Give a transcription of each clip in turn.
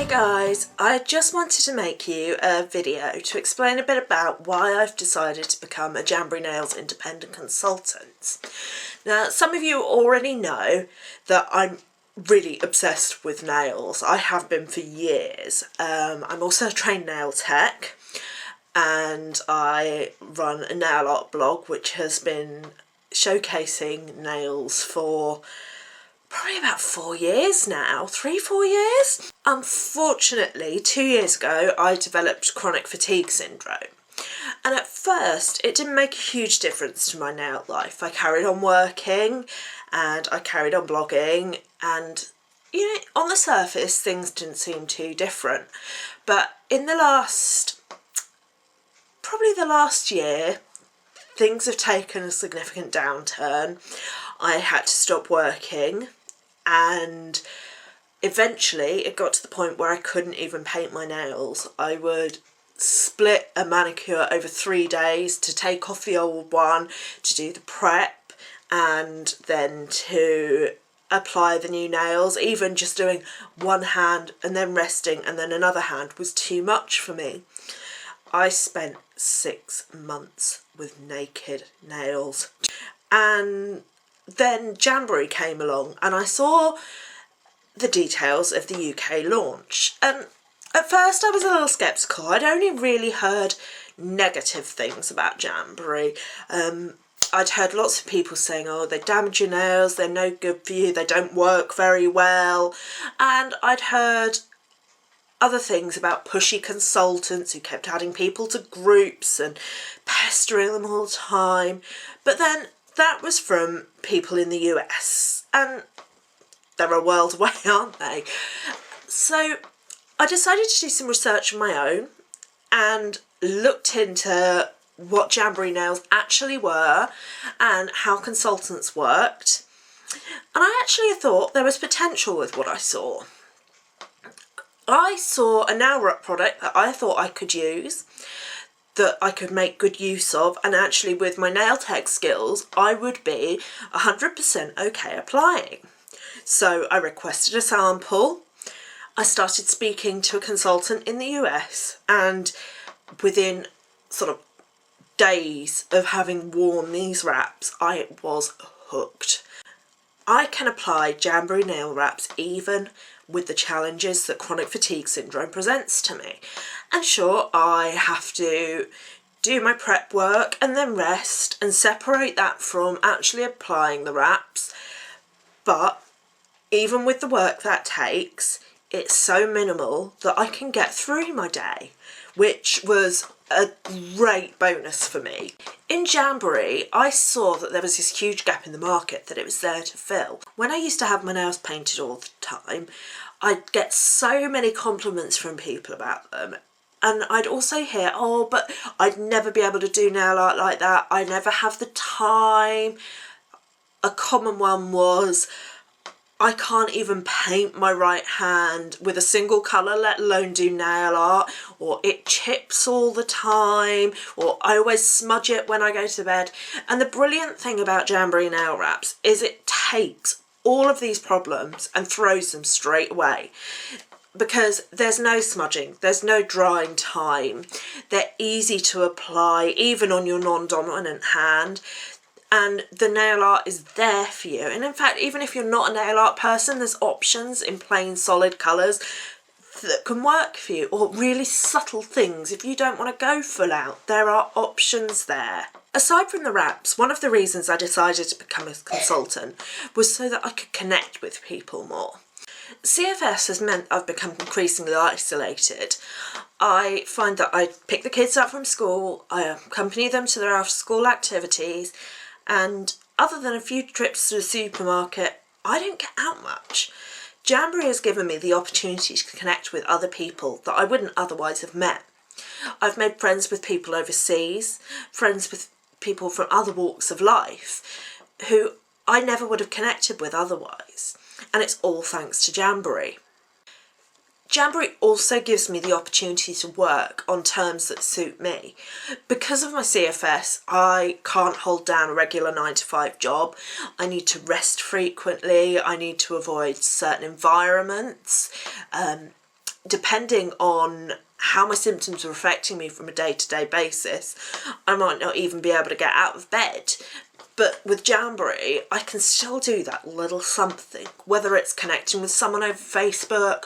guys, I just wanted to make you a video to explain a bit about why I've decided to become a Jamberry Nails Independent Consultant. Now, some of you already know that I'm really obsessed with nails. I have been for years. I'm also a trained nail tech and I run a nail art blog which has been showcasing nails for probably about 4 years now, 3-4 years. Unfortunately, 2 years ago, I developed chronic fatigue syndrome. And at first, it didn't make a huge difference to my nail life. I carried on working and I carried on blogging and, you know, on the surface, things didn't seem too different. But in probably the last year, things have taken a significant downturn. I had to stop working and eventually it got to the point where I couldn't even paint my nails. I would split a manicure over 3 days to take off the old one, to do the prep and then to apply the new nails. Even just doing one hand and then resting and then another hand was too much for me. I spent 6 months with naked nails. And then Jamberry came along and I saw the details of the UK launch. And at first I was a little sceptical. I'd only really heard negative things about Jamberry. I'd heard lots of people saying, oh, they damage your nails, they're no good for you, they don't work very well. And I'd heard other things about pushy consultants who kept adding people to groups and pestering them all the time. But then that was from people in the US, and they're a world away, aren't they? So I decided to do some research of my own and looked into what Jamberry nails actually were and how consultants worked. And I actually thought there was potential with what I saw. I saw a nail rub product that I thought I could use, that I could make good use of, and actually with my nail tech skills I would be 100% okay applying. So I requested a sample, I started speaking to a consultant in the US, and within sort of days of having worn these wraps I was hooked. I can apply Jamberry nail wraps even with the challenges that chronic fatigue syndrome presents to me. And sure, I have to do my prep work and then rest and separate that from actually applying the wraps. But even with the work that takes, it's so minimal that I can get through my day, which was a great bonus for me. In Jamberry, I saw that there was this huge gap in the market that it was there to fill. When I used to have my nails painted all the time, I'd get so many compliments from people about them. And I'd also hear, oh, but I'd never be able to do nail art like that. I never have the time. A common one was, I can't even paint my right hand with a single colour, let alone do nail art, or it chips all the time, or I always smudge it when I go to bed. And the brilliant thing about Jamberry nail wraps is it takes all of these problems and throws them straight away. Because there's no smudging, there's no drying time, they're easy to apply even on your non-dominant hand. And the nail art is there for you. And in fact, even if you're not a nail art person, there's options in plain solid colours that can work for you, or really subtle things. If you don't want to go full out, there are options there. Aside from the wraps, one of the reasons I decided to become a consultant was so that I could connect with people more. CFS has meant I've become increasingly isolated. I find that I pick the kids up from school, I accompany them to their after school activities, and other than a few trips to the supermarket, I don't get out much. Jamberry has given me the opportunity to connect with other people that I wouldn't otherwise have met. I've made friends with people overseas, friends with people from other walks of life who I never would have connected with otherwise. And it's all thanks to Jamberry. Jamberry also gives me the opportunity to work on terms that suit me. Because of my CFS, I can't hold down a regular 9-to-5 job. I need to rest frequently. I need to avoid certain environments. depending on how my symptoms are affecting me from a day-to-day basis, I might not even be able to get out of bed. But with Jamberry, I can still do that little something, whether it's connecting with someone over Facebook,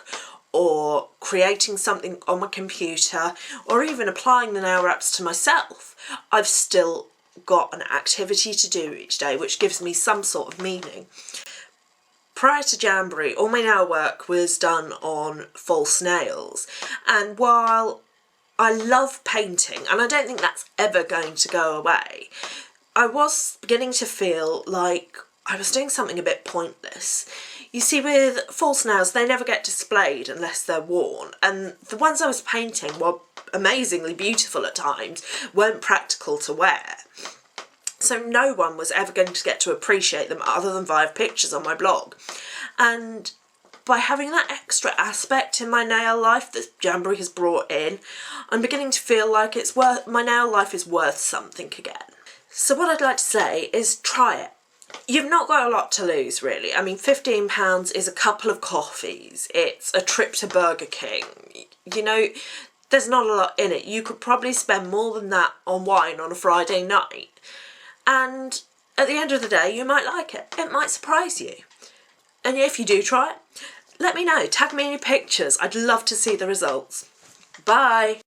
or creating something on my computer, or even applying the nail wraps to myself. I've still got an activity to do each day which gives me some sort of meaning. Prior to Jamberry, all my nail work was done on false nails, and while I love painting, and I don't think that's ever going to go away, I was beginning to feel like I was doing something a bit pointless. You see, with false nails, they never get displayed unless they're worn, and the ones I was painting, while amazingly beautiful at times, weren't practical to wear. So no one was ever going to get to appreciate them other than via pictures on my blog. And by having that extra aspect in my nail life that Jamberry has brought in, I'm beginning to feel like my nail life is worth something again. So what I'd like to say is try it. You've not got a lot to lose, really. I mean, £15 is a couple of coffees. It's a trip to Burger King. You know, there's not a lot in it. You could probably spend more than that on wine on a Friday night. And at the end of the day, you might like it. It might surprise you. And if you do try it, let me know. Tag me in your pictures. I'd love to see the results. Bye.